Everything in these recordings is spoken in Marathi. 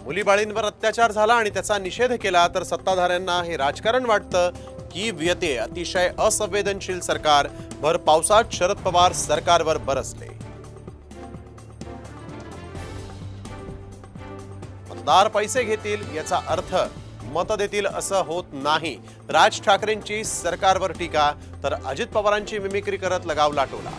मुलीबाळींवर अत्याचार झाला आणि त्याचा निषेध केला तर सत्ताधाऱ्यांना हे राजकारण वाटतं की व्यते अतिशय असंवेदनशील सरकार भर पावसात शरद पवार सरकारवर बरसले। मतदार पैसे घेतील याचा अर्थ मत देतील असं होत नाही। राज ठाकरेंची सरकारवर टीका तर अजित पवारांची मिमिक्री करत लगावला टोला।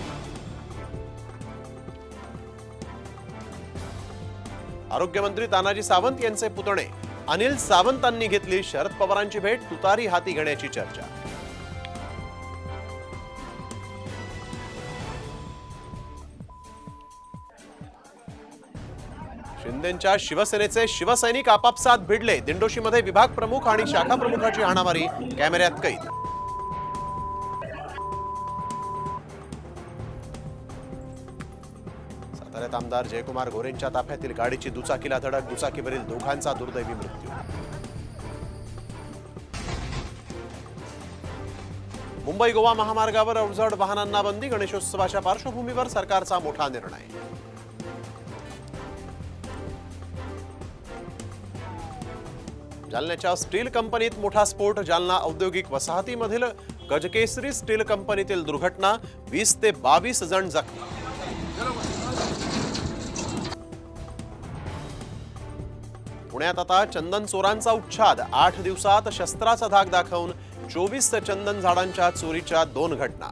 आरोग्यमंत्री तानाजी सावंत यांचे पुतणे अनिल सावंतांनी घेतली शरद पवारांची भेट, तुतारी हाती घेण्याची चर्चा। शिंदेंच्या शिवसेनेचे शिवसैनिक आपापसात भिडले, दिंडोशीमध्ये विभाग प्रमुख आणि शाखा प्रमुखाची हाणामारी कॅमेऱ्यात कैद। साताऱ्यात आमदार जयकुमार गोरेंच्या ताफ्यातील गाडीची दुचाकीला धडक, दुचाकीवरील दोघांचा दुर्दैवी मृत्यू। मुंबई गोवा महामार्गावर अवजड वाहनांना बंदी, गणेशोत्सवाच्या पार्श्वभूमीवर सरकारचा मोठा निर्णय। जालन्याच्या स्टील कंपनीत मोठा स्फोट, जालना औद्योगिक वसाहतीमधील गजकेसरी स्टील कंपनीतील दुर्घटना, 20 ते 22 जण जखमी। पुण्यात आता चंदन चोरांचा उच्छाद, 8 दिवसात शस्त्राचा धाक दाखवून 24 चंदन झाडांच्या चोरीच्या 2 घटना।